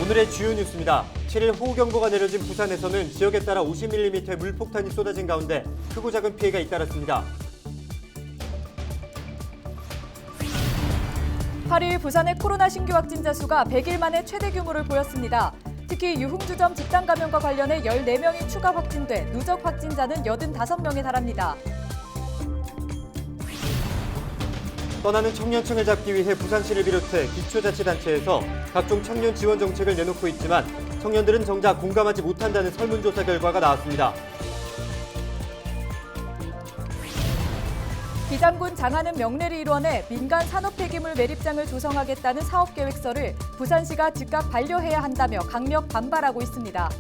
오늘의 주요 뉴스입니다. 7일 호우경보가 내려진 부산에서는 지역에 따라 50mm의 물폭탄이 쏟아진 가운데 크고 작은 피해가 잇따랐습니다. 8일 부산의 코로나 신규 확진자 수가 100일 만에 최대 규모를 보였습니다. 특히 유흥주점 집단 감염과 관련해 14명이 추가 확진돼 누적 확진자는 85명에 달합니다. 떠나는 청년층을 잡기 위해 부산시를 비롯해 기초자치단체에서 각종 청년 지원 정책을 내놓고 있지만 청년들은 정작 공감하지 못한다는 설문조사 결과가 나왔습니다. 기장군 장안은 명례를 일원해 민간 산업 폐기물 매립장을 조성하겠다는 사업계획서를 부산시가 즉각 반려해야 한다며 강력 반발하고 있습니다.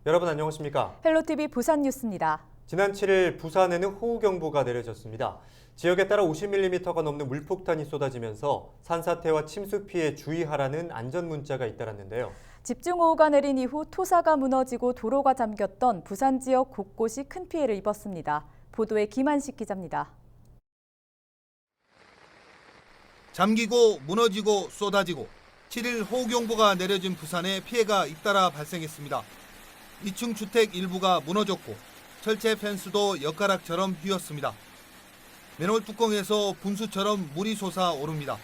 여러분 안녕하십니까? 헬로티비 부산 뉴스입니다. 지난 7일 부산에는 호우경보가 내려졌습니다. 지역에 따라 50mm가 넘는 물폭탄이 쏟아지면서 산사태와 침수 피해 주의하라는 안전문자가 잇따랐는데요. 집중호우가 내린 이후 토사가 무너지고 도로가 잠겼던 부산 지역 곳곳이 큰 피해를 입었습니다. 보도에 김한식 기자입니다. 잠기고 무너지고 쏟아지고 7일 호우경보가 내려진 부산에 피해가 잇따라 발생했습니다. 2층 주택 일부가 무너졌고 철제 펜스도 엿가락처럼 휘었습니다. 맨홀 뚜껑에서 분수처럼 물이 솟아오릅니다.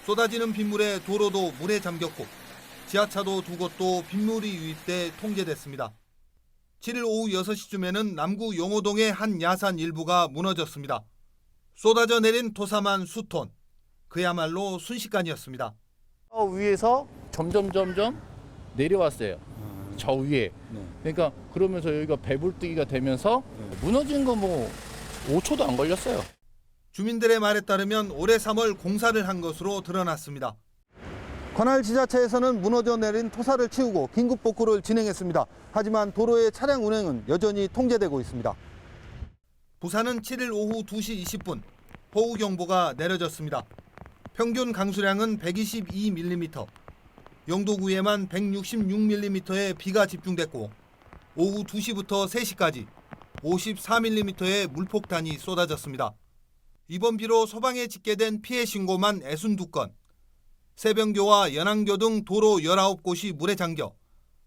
쏟아지는 빗물에 도로도 물에 잠겼고 지하차도 두 곳도 빗물이 유입돼 통제됐습니다. 7일 오후 6시쯤에는 남구 용호동의 한 야산 일부가 무너졌습니다. 쏟아져 내린 토사만 수톤, 그야말로 순식간이었습니다. 위에서 점점 내려왔어요. 저 위에. 그러니까 그러면서 여기가 배불뜨기가 되면서 무너진 거 뭐 5초도 안 걸렸어요. 주민들의 말에 따르면 올해 3월 공사를 한 것으로 드러났습니다. 관할 지자체에서는 무너져 내린 토사를 치우고 긴급 복구를 진행했습니다. 하지만 도로의 차량 운행은 여전히 통제되고 있습니다. 부산은 7일 오후 2시 20분 호우경보가 내려졌습니다. 평균 강수량은 122mm, 영도구에만 166mm의 비가 집중됐고 오후 2시부터 3시까지 54mm의 물폭탄이 쏟아졌습니다. 이번 비로 소방에 집계된 피해 신고만 62건, 세병교와 연안교 등 도로 19곳이 물에 잠겨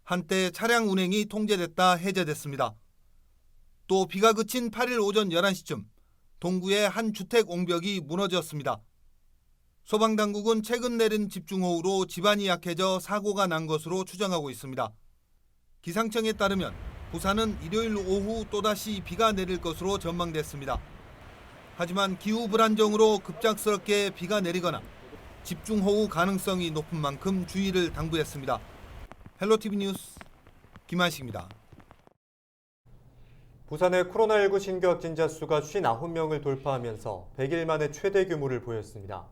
한때 차량 운행이 통제됐다 해제됐습니다. 또 비가 그친 8일 오전 11시쯤 동구의 한 주택 옹벽이 무너졌습니다. 소방당국은 최근 내린 집중호우로 집안이 약해져 사고가 난 것으로 추정하고 있습니다. 기상청에 따르면 부산은 일요일 오후 또다시 비가 내릴 것으로 전망됐습니다. 하지만 기후 불안정으로 급작스럽게 비가 내리거나 집중호우 가능성이 높은 만큼 주의를 당부했습니다. 헬로티비 뉴스 김한식입니다. 부산의 코로나19 신규 확진자 수가 59명을 돌파하면서 100일 만에 최대 규모를 보였습니다.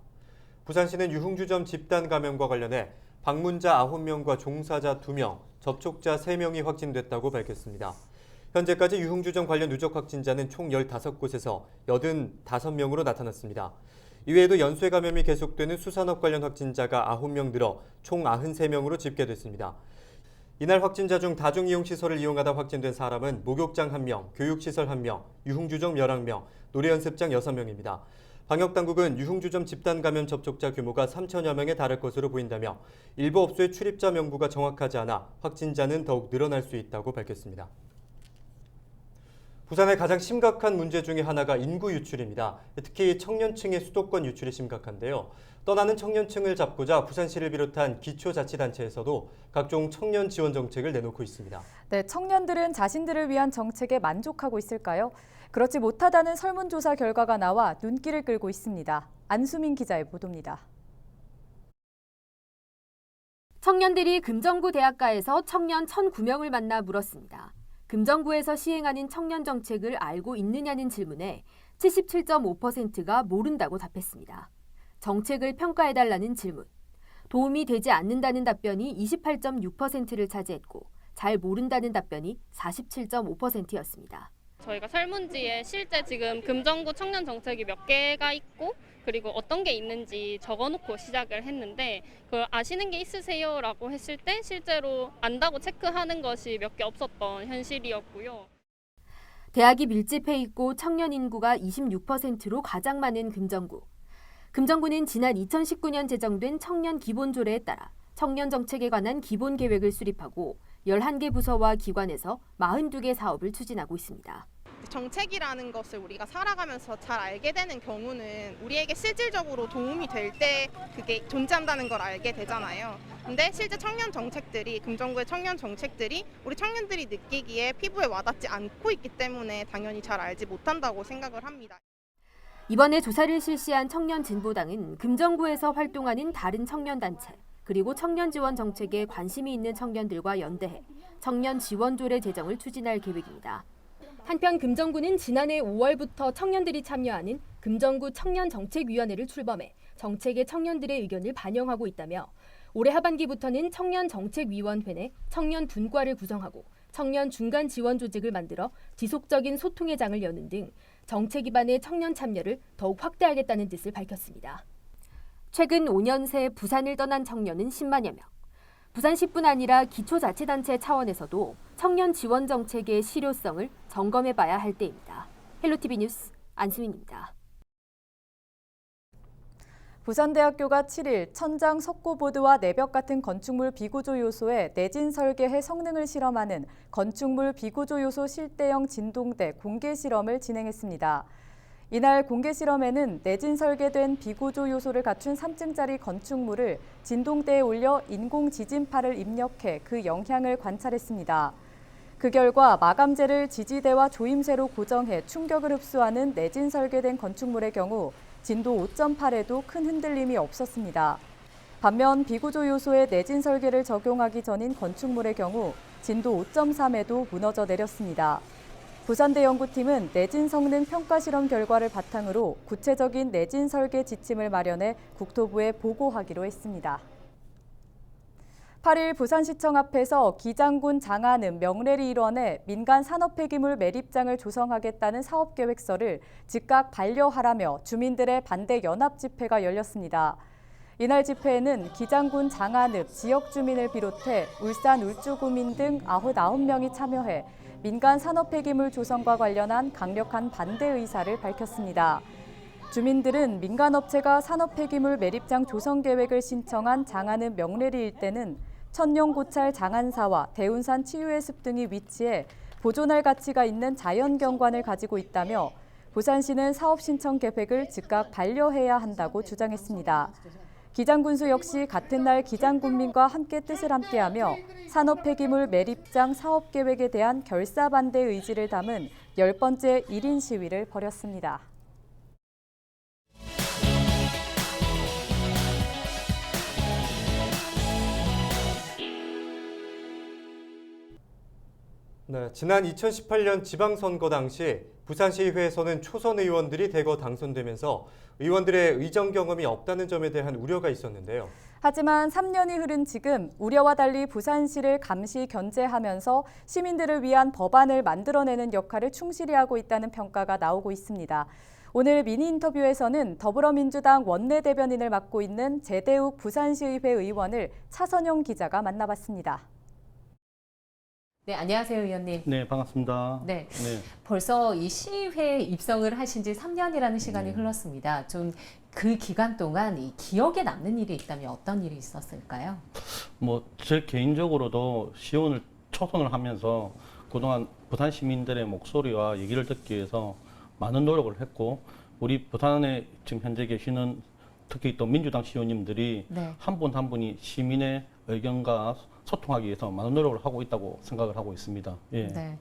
부산시는 유흥주점 집단 감염과 관련해 방문자 9명과 종사자 2명, 접촉자 3명이 확진됐다고 밝혔습니다. 현재까지 유흥주점 관련 누적 확진자는 총 15곳에서 85명으로 나타났습니다. 이외에도 연쇄 감염이 계속되는 수산업 관련 확진자가 9명 늘어 총 93명으로 집계됐습니다. 이날 확진자 중 다중이용시설을 이용하다 확진된 사람은 목욕장 1명, 교육시설 1명, 유흥주점 11명, 노래연습장 6명입니다. 방역당국은 유흥주점 집단 감염 접촉자 규모가 3천여 명에 달할 것으로 보인다며 일부 업소의 출입자 명부가 정확하지 않아 확진자는 더욱 늘어날 수 있다고 밝혔습니다. 부산의 가장 심각한 문제 중에 하나가 인구 유출입니다. 특히 청년층의 수도권 유출이 심각한데요. 떠나는 청년층을 잡고자 부산시를 비롯한 기초자치단체에서도 각종 청년 지원 정책을 내놓고 있습니다. 네, 청년들은 자신들을 위한 정책에 만족하고 있을까요? 그렇지 못하다는 설문조사 결과가 나와 눈길을 끌고 있습니다. 안수민 기자의 보도입니다. 청년들이 금정구 대학가에서 청년 1,009명을 만나 물었습니다. 금정구에서 시행하는 청년 정책을 알고 있느냐는 질문에 77.5%가 모른다고 답했습니다. 정책을 평가해달라는 질문, 도움이 되지 않는다는 답변이 28.6%를 차지했고 잘 모른다는 답변이 47.5%였습니다. 저희가 설문지에 실제 지금 금정구 청년 정책이 몇 개가 있고 그리고 어떤 게 있는지 적어놓고 시작을 했는데 그걸 아시는 게 있으세요라고 했을 때 실제로 안다고 체크하는 것이 몇 개 없었던 현실이었고요. 대학이 밀집해 있고 청년 인구가 26%로 가장 많은 금정구. 금정구는 지난 2019년 제정된 청년 기본조례에 따라 청년 정책에 관한 기본 계획을 수립하고 11개 부서와 기관에서 42개 사업을 추진하고 있습니다. 정책이라는 것을 우리가 살아가면서 잘 알게 되는 경우는 우리에게 실질적으로 도움이 될 때 그게 존재한다는 걸 알게 되잖아요. 근데 실제 청년 정책들이, 금정구의 청년 정책들이 우리 청년들이 느끼기에 피부에 와닿지 않고 있기 때문에 당연히 잘 알지 못한다고 생각을 합니다. 이번에 조사를 실시한 청년진보당은 금정구에서 활동하는 다른 청년단체, 그리고 청년 지원 정책에 관심이 있는 청년들과 연대해 청년 지원조례 제정을 추진할 계획입니다. 한편 금정구는 지난해 5월부터 청년들이 참여하는 금정구 청년정책위원회를 출범해 정책에 청년들의 의견을 반영하고 있다며 올해 하반기부터는 청년정책위원회 내 청년 분과를 구성하고 청년 중간 지원 조직을 만들어 지속적인 소통의 장을 여는 등 정책 기반의 청년 참여를 더욱 확대하겠다는 뜻을 밝혔습니다. 최근 5년 새 부산을 떠난 청년은 10만여 명. 부산시뿐 아니라 기초자치단체 차원에서도 청년 지원 정책의 실효성을 점검해봐야 할 때입니다. 헬로티비 뉴스 안수민입니다. 부산대학교가 7일 천장 석고보드와 내벽 같은 건축물 비구조 요소에 내진 설계해 성능을 실험하는 건축물 비구조 요소 실대형 진동대 공개 실험을 진행했습니다. 이날 공개 실험에는 내진 설계된 비구조 요소를 갖춘 3층짜리 건축물을 진동대에 올려 인공 지진파를 입력해 그 영향을 관찰했습니다. 그 결과 마감재를 지지대와 조임새로 고정해 충격을 흡수하는 내진 설계된 건축물의 경우 진도 5.8에도 큰 흔들림이 없었습니다. 반면 비구조 요소에 내진 설계를 적용하기 전인 건축물의 경우 진도 5.3에도 무너져 내렸습니다. 부산대 연구팀은 내진 성능 평가 실험 결과를 바탕으로 구체적인 내진 설계 지침을 마련해 국토부에 보고하기로 했습니다. 8일 부산시청 앞에서 기장군 장안읍 명래리 일원에 민간 산업 폐기물 매립장을 조성하겠다는 사업계획서를 즉각 반려하라며 주민들의 반대 연합 집회가 열렸습니다. 이날 집회에는 기장군 장안읍 지역 주민을 비롯해 울산 울주구민 등 99명이 참여해 민간 산업 폐기물 조성과 관련한 강력한 반대 의사를 밝혔습니다. 주민들은 민간업체가 산업 폐기물 매립장 조성 계획을 신청한 장안읍 명래리 일대는 천룡고찰 장안사와 대운산 치유해숲 등이 위치해 보존할 가치가 있는 자연경관을 가지고 있다며 부산시는 사업 신청 계획을 즉각 반려해야 한다고 주장했습니다. 기장군수 역시 같은 날 기장군민과 함께 뜻을 함께하며 산업 폐기물 매립장 사업 계획에 대한 결사 반대 의지를 담은 10번째 1인 시위를 벌였습니다. 네, 지난 2018년 지방선거 당시 부산시의회에서는 초선 의원들이 대거 당선되면서 의원들의 의정 경험이 없다는 점에 대한 우려가 있었는데요. 하지만 3년이 흐른 지금 우려와 달리 부산시를 감시 견제하면서 시민들을 위한 법안을 만들어내는 역할을 충실히 하고 있다는 평가가 나오고 있습니다. 오늘 미니 인터뷰에서는 더불어민주당 원내대변인을 맡고 있는 제대욱 부산시의회 의원을 차선영 기자가 만나봤습니다. 네, 안녕하세요, 의원님. 네, 반갑습니다. 네, 벌써 이 시의회에 입성을 하신 지 3년이라는 시간이 흘렀습니다. 좀 그 기간 동안 이 기억에 남는 일이 있다면 어떤 일이 있었을까요? 제 개인적으로도 시의원을 초선을 하면서 그동안 부산 시민들의 목소리와 얘기를 듣기 위해서 많은 노력을 했고, 우리 부산에 지금 현재 계시는 특히 또 민주당 시의원님들이 한 분 한 분이 시민의 의견과 소통하기 위해서 많은 노력을 하고 있다고 생각을 하고 있습니다. 예. 네.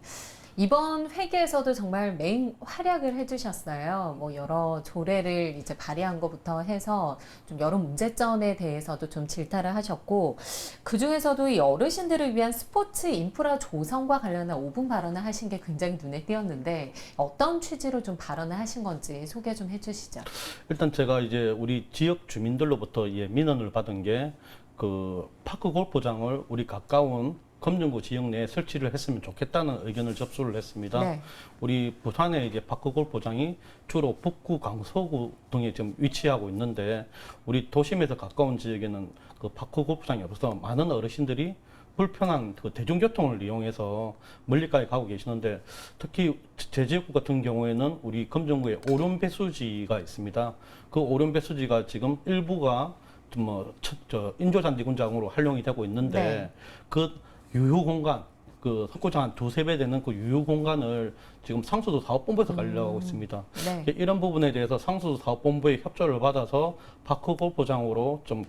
이번 회계에서도 정말 맹활약을 해주셨어요. 여러 조례를 이제 발의한 것부터 해서 좀 여러 문제점에 대해서도 좀 질타를 하셨고, 그 중에서도 이 어르신들을 위한 스포츠 인프라 조성과 관련한 5분 발언을 하신 게 굉장히 눈에 띄었는데 어떤 취지로 좀 발언을 하신 건지 소개 좀 해주시죠. 일단 제가 이제 우리 지역 주민들로부터 민원을 받은 게 그 파크 골프장을 우리 가까운 검정구 지역 내에 설치를 했으면 좋겠다는 의견을 접수를 했습니다. 네. 우리 부산에 이제 파크 골프장이 주로 북구, 강서구 등에 좀 위치하고 있는데 우리 도심에서 가까운 지역에는 그 파크 골프장이 없어서 많은 어르신들이 불편한 그 대중교통을 이용해서 멀리까지 가고 계시는데 특히 제 지역구 같은 경우에는 우리 금정구에 오륜배수지가 있습니다. 그 오륜배수지가 지금 일부가 인조잔디 군장으로 활용이 되고 있는데 네. 그 유휴 공간, 그 석고장 한 2~3배 되는 그 유휴 공간을 지금 상수도 사업본부에서 관리하고 있습니다. 네. 이런 부분에 대해서 상수도 사업본부의 협조를 받아서 파크 골프장으로 좀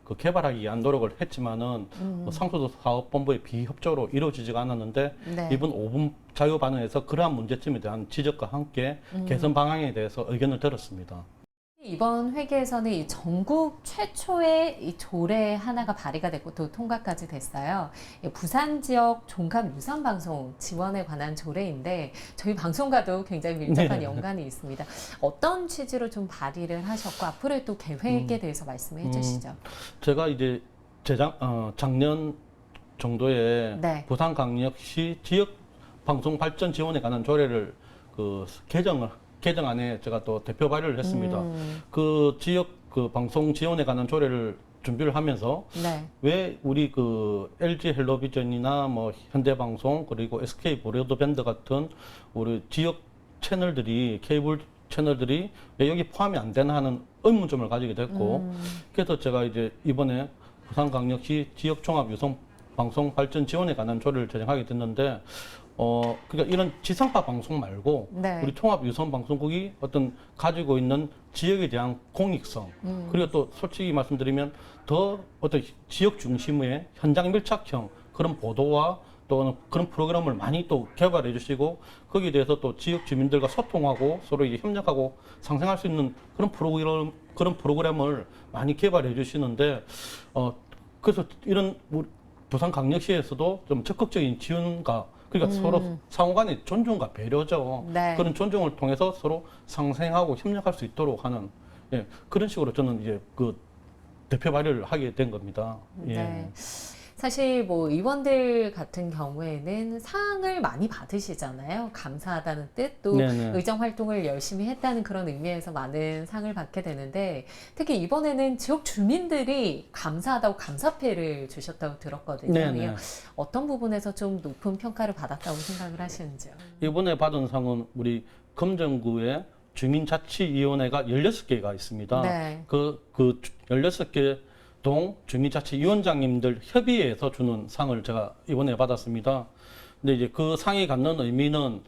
그 개발하기 위한 노력을 했지만은 상수도 사업본부의 비협조로 이루어지지가 않았는데 네. 이번 5분 자유 반응에서 그러한 문제점에 대한 지적과 함께 개선 방향에 대해서 의견을 들었습니다. 이번 회계에서는 이 전국 최초의 이 조례 하나가 발의가 됐고 또 통과까지 됐어요. 부산 지역 종합 유선 방송 지원에 관한 조례인데 저희 방송과도 굉장히 밀접한 네. 연관이 있습니다. 어떤 취지로 좀 발의를 하셨고 앞으로의 또 계획에 대해서 말씀해 주시죠. 제가 이제 작년 정도에 네. 부산광역시 지역 방송 발전 지원에 관한 조례를 그 개정안에 제가 또 대표 발의를 했습니다. 그 지역 그 방송 지원에 관한 조례를 준비를 하면서 네. 왜 우리 그 LG 헬로비전이나 뭐 현대방송 그리고 SK 브로드밴드 같은 우리 지역 채널들이 케이블 채널들이 왜 여기 포함이 안 되나 하는 의문점을 가지게 됐고 그래서 제가 이제 이번에 부산광역시 지역 종합 유선 방송 발전 지원에 관한 조례를 제정하게 됐는데 그러니까 이런 지상파 방송 말고 네. 우리 통합 유선 방송국이 어떤 가지고 있는 지역에 대한 공익성 그리고 또 솔직히 말씀드리면 더 어떤 지역 중심의 현장 밀착형 그런 보도와 또 그런 프로그램을 많이 또 개발해 주시고 거기에 대해서 또 지역 주민들과 소통하고 서로 이제 협력하고 상생할 수 있는 그런 프로그램을 많이 개발해 주시는데 그래서 이런 우리 부산광역시에서도 좀 적극적인 지원과 그러니까 서로 상호간의 존중과 배려죠. 네. 그런 존중을 통해서 서로 상생하고 협력할 수 있도록 하는 그런 식으로 저는 이제 그 대표 발의를 하게 된 겁니다. 예. 네. 사실 뭐 의원들 같은 경우에는 상을 많이 받으시잖아요. 감사하다는 뜻, 또 네네. 의정 활동을 열심히 했다는 그런 의미에서 많은 상을 받게 되는데 특히 이번에는 지역 주민들이 감사하다고 감사패를 주셨다고 들었거든요. 네네. 어떤 부분에서 좀 높은 평가를 받았다고 생각을 하시는지요? 이번에 받은 상은 우리 금정구에 주민자치위원회가 16개가 있습니다. 네. 그 16개 동 주민자치위원장님들 협의회에서 주는 상을 제가 이번에 받았습니다. 근데 이제 그 상이 갖는 의미는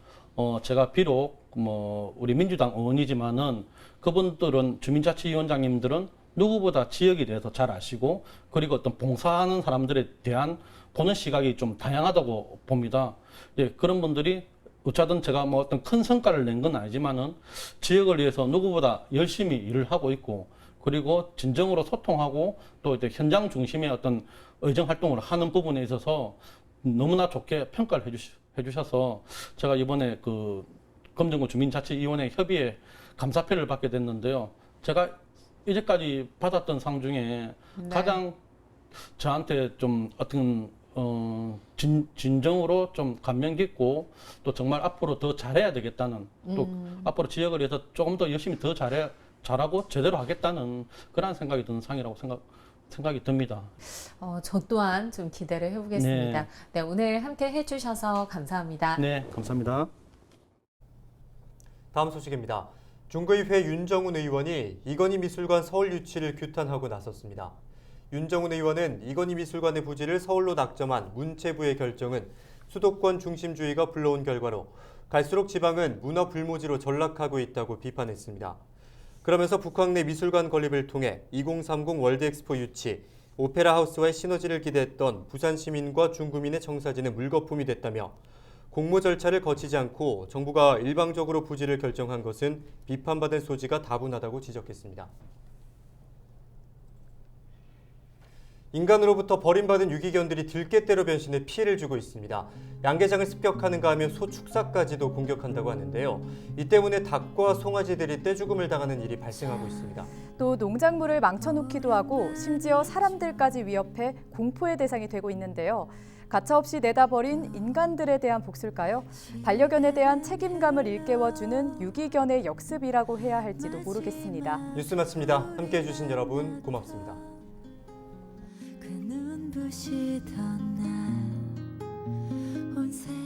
제가 비록 뭐 우리 민주당 의원이지만은 그분들은 주민자치위원장님들은 누구보다 지역에 대해서 잘 아시고 그리고 어떤 봉사하는 사람들에 대한 보는 시각이 좀 다양하다고 봅니다. 예, 그런 분들이 어쩌든 제가 뭐 어떤 큰 성과를 낸 건 아니지만은 지역을 위해서 누구보다 열심히 일을 하고 있고 그리고 진정으로 소통하고 또 이제 현장 중심의 어떤 의정 활동을 하는 부분에 있어서 너무나 좋게 평가를 해주셔서 제가 이번에 그 금정구 주민자치위원회 협의회 감사패를 받게 됐는데요. 제가 이제까지 받았던 상 중에 네. 가장 저한테 좀 어떤 진정으로 좀 감명 깊고 또 정말 앞으로 더 잘해야 되겠다는 또 앞으로 지역을 위해서 조금 더 열심히 더 잘하고 제대로 하겠다는 그런 생각이 드는 상이라고 생각이 듭니다. 저 또한 좀 기대를 해보겠습니다. 네. 네, 오늘 함께 해주셔서 감사합니다. 네, 감사합니다. 다음 소식입니다. 중구의회 윤정훈 의원이 이건희 미술관 서울 유치를 규탄하고 나섰습니다. 윤정훈 의원은 이건희 미술관의 부지를 서울로 낙점한 문체부의 결정은 수도권 중심주의가 불러온 결과로 갈수록 지방은 문화 불모지로 전락하고 있다고 비판했습니다. 그러면서 북학 내 미술관 건립을 통해 2030 월드엑스포 유치, 오페라 하우스와의 시너지를 기대했던 부산 시민과 중구민의 청사진은 물거품이 됐다며 공모 절차를 거치지 않고 정부가 일방적으로 부지를 결정한 것은 비판받을 소지가 다분하다고 지적했습니다. 인간으로부터 버림받은 유기견들이 들깨떼로 변신해 피해를 주고 있습니다. 양계장을 습격하는가 하면 소 축사까지도 공격한다고 하는데요. 이 때문에 닭과 송아지들이 떼죽음을 당하는 일이 발생하고 있습니다. 또 농작물을 망쳐놓기도 하고 심지어 사람들까지 위협해 공포의 대상이 되고 있는데요. 가차없이 내다버린 인간들에 대한 복수일까요? 반려견에 대한 책임감을 일깨워주는 유기견의 역습이라고 해야 할지도 모르겠습니다. 뉴스 마칩니다. 함께해 주신 여러분 고맙습니다. 그 눈부시던 날 인생